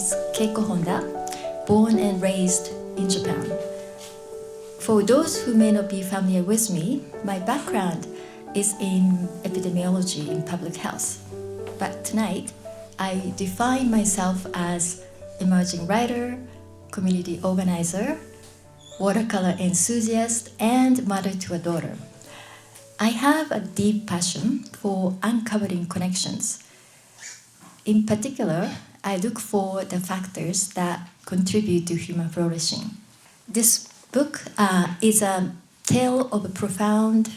is Keiko, born and raised in Japan. For those who may not be familiar with me, my background is in epidemiology in public health. But tonight, I define myself as emerging writer, community organizer, watercolor enthusiast, and mother to a daughter. I have a deep passion for uncovering connections. In particular, I look for the factors that contribute to human flourishing. This book is a tale of a profound,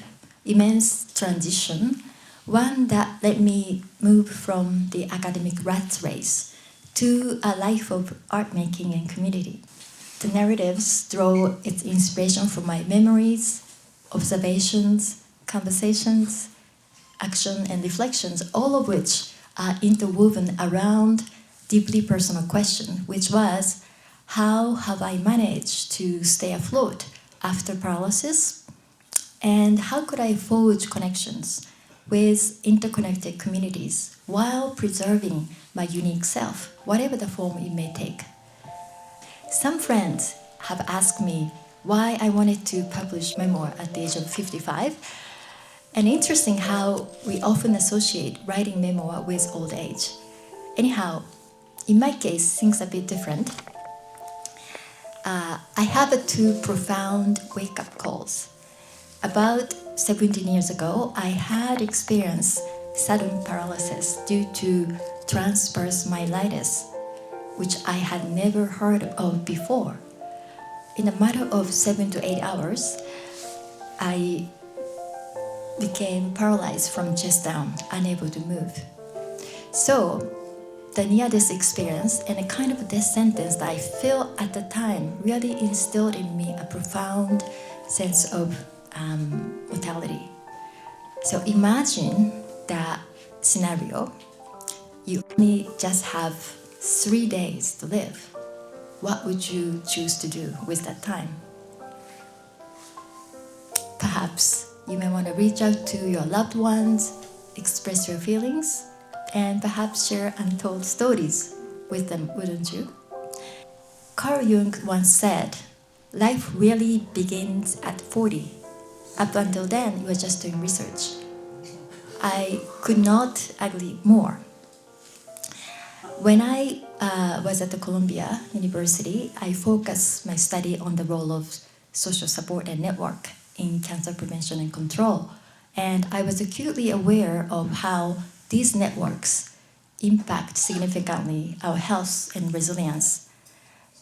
immense transition, one that let me move from the academic rat race to a life of art making and community. The narratives draw its inspiration from my memories, observations, conversations, action, and reflections, all of which are interwoven around deeply personal question, which was, how have I managed to stay afloat after paralysis? And how could I forge connections with interconnected communities while preserving my unique self, whatever the form it may take? Some friends have asked me why I wanted to publish memoir at the age of 55. And interesting how we often associate writing memoir with old age. Anyhow, in my case, things are a bit different. I have two profound wake-up calls. About 17 years ago, I had experienced sudden paralysis due to transverse myelitis, which I had never heard of before. In a matter of 7 to 8 hours, I became paralyzed from chest down, unable to move. So, the near-death experience and a kind of death sentence that I felt at the time really instilled in me a profound sense of mortality. So imagine that scenario. You only just have 3 days to live. What would you choose to do with that time? Perhaps you may want to reach out to your loved ones, express your feelings, and perhaps share untold stories with them, wouldn't you? Carl Jung once said, life really begins at 40. Up until then, you are just doing research. I could not agree more. When I was at the Columbia University, I focused my study on the role of social support and network in cancer prevention and control. And I was acutely aware of how these networks impact significantly our health and resilience.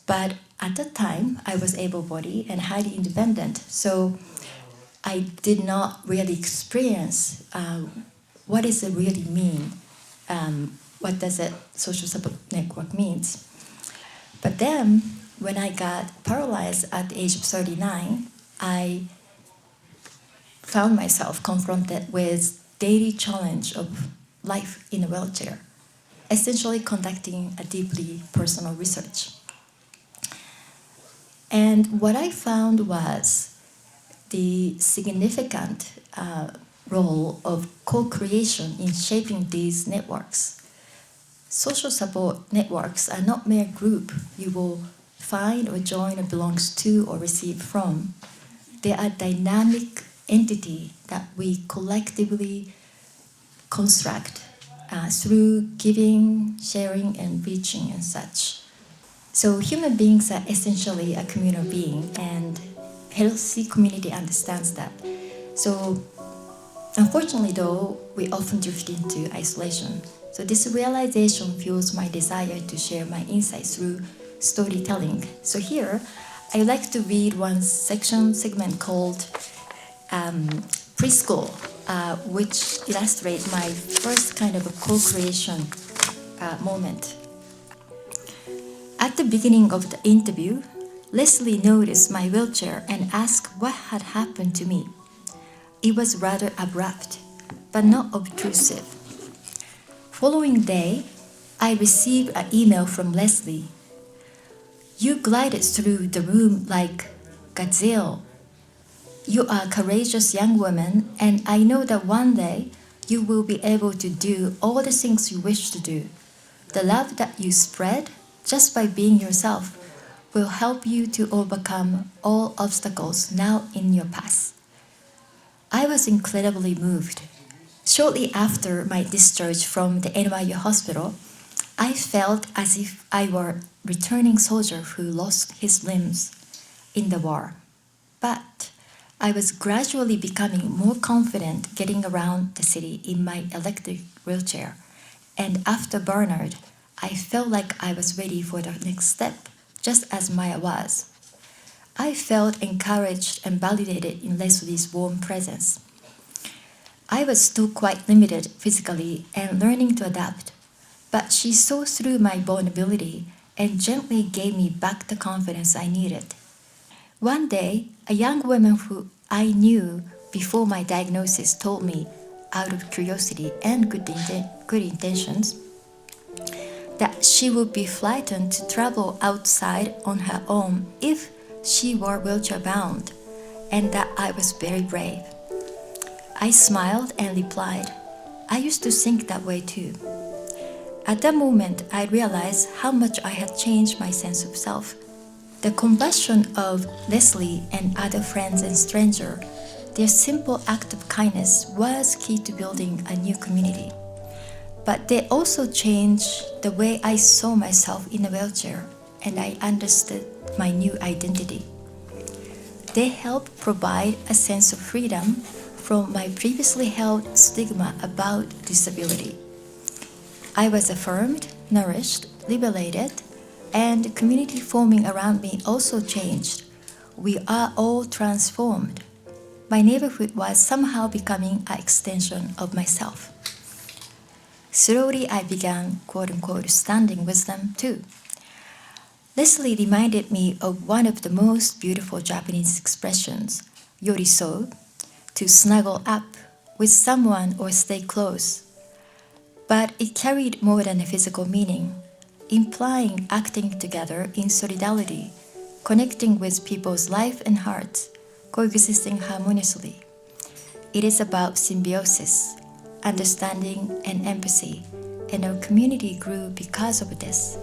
But at that time, I was able-bodied and highly independent, so I did not really experience what does it really mean, what does a social support network means. But then, when I got paralyzed at the age of 39, I found myself confronted with daily challenge of life in a wheelchair, essentially conducting a deeply personal research. And what I found was the significant role of co-creation in shaping these networks. Social support networks are not mere group you will find or join or belongs to or receive from. They are dynamic entity that we collectively construct through giving, sharing, and reaching and such. So human beings are essentially a communal being, and healthy community understands that. So unfortunately though, we often drift into isolation. So this realization fuels my desire to share my insights through storytelling. So here, I like to read one segment called Preschool, which illustrates my first kind of a co-creation moment. At the beginning of the interview, Leslie noticed my wheelchair and asked what had happened to me. It was rather abrupt, but not obtrusive. Following day, I received an email from Leslie. You glided through the room like gazelle. You are a courageous young woman, and I know that one day you will be able to do all the things you wish to do. The love that you spread just by being yourself, will help you to overcome all obstacles now in your path. I was incredibly moved. Shortly after my discharge from the NYU hospital, I felt as if I were a returning soldier who lost his limbs in the war. But I was gradually becoming more confident getting around the city in my electric wheelchair. And after Bernard, I felt like I was ready for the next step, just as Maya was. I felt encouraged and validated in Leslie's warm presence. I was still quite limited physically and learning to adapt, but she saw through my vulnerability and gently gave me back the confidence I needed. One day, a young woman who I knew before my diagnosis told me, out of curiosity and good intentions, that she would be frightened to travel outside on her own if she were wheelchair bound, and that I was very brave. I smiled and replied, I used to think that way too. At that moment, I realized how much I had changed my sense of self. The compassion of Leslie and other friends and strangers, their simple act of kindness was key to building a new community. But they also changed the way I saw myself in a wheelchair, and I understood my new identity. They helped provide a sense of freedom from my previously held stigma about disability. I was affirmed, nourished, liberated, and the community forming around me also changed. We are all transformed. My neighborhood was somehow becoming an extension of myself. Slowly, I began, quote unquote, standing with them too. Leslie reminded me of one of the most beautiful Japanese expressions, yoriso, to snuggle up with someone or stay close. But it carried more than a physical meaning, implying acting together in solidarity, connecting with people's life and hearts, coexisting harmoniously. It is about symbiosis, understanding, and empathy, and our community grew because of this.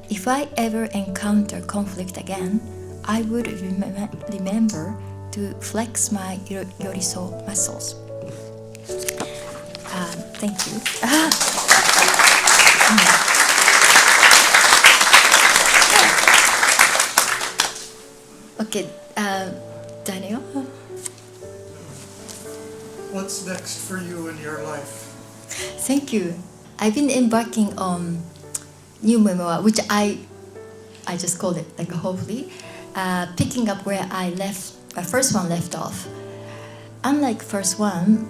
If I ever encounter conflict again, I would remember to flex my yoriso muscles. Thank you. Okay, Daniel. What's next for you in your life? Thank you. I've been embarking on new memoir, which I just called it like a hopefully, picking up where I left, first one left off. Unlike first one,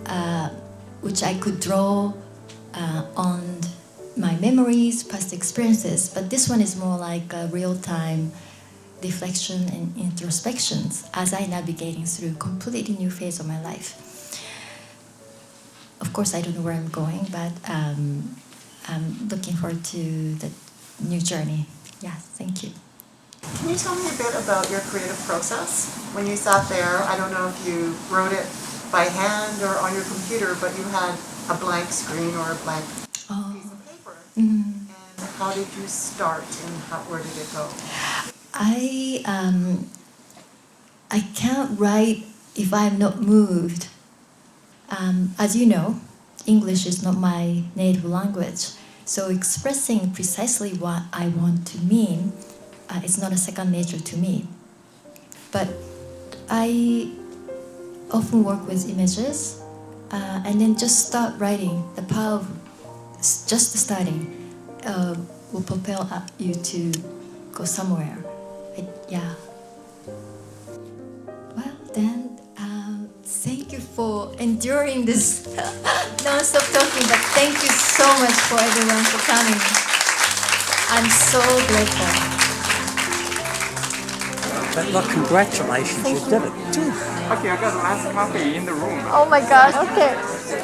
which I could draw on my memories, past experiences, but this one is more like a real-time reflection and introspections as I navigating through a completely new phase of my life. Of course, I don't know where I'm going, but I'm looking forward to the new journey. Yeah, thank you. Can you tell me a bit about your creative process? When you sat there, I don't know if you wrote it by hand or on your computer, but you had a blank screen or a blank piece of paper. Mm-hmm. And how did you start and where did it go? I can't write if I'm not moved. As you know, English is not my native language, so expressing precisely what I want to mean is not a second nature to me. But I often work with images and then just start writing. The power of just starting will propel you to go somewhere. Yeah. Well, then, thank you for enduring this non-stop talking, but thank you so much for everyone for coming. I'm so grateful. But look, congratulations, you did it too. Okay, I got last coffee in the room. Oh my gosh, okay.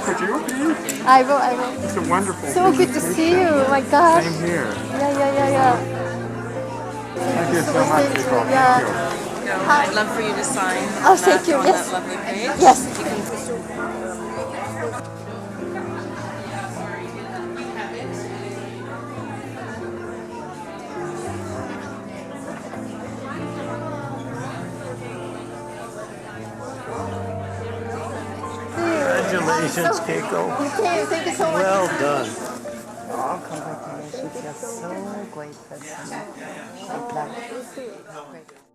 Could you please? I will. It's a wonderful So good to see you, oh my gosh. Same here. Yeah. Thank you so much, Keiko. Yeah. Thank you. No, I'd love for you to sign Oh, thank you. on Yes. that lovely page. Yes. You can Congratulations, Keiko. Okay, thank you so much. Well done. Oh, congratulations. You're so great person. Great luck. Thank you. Great.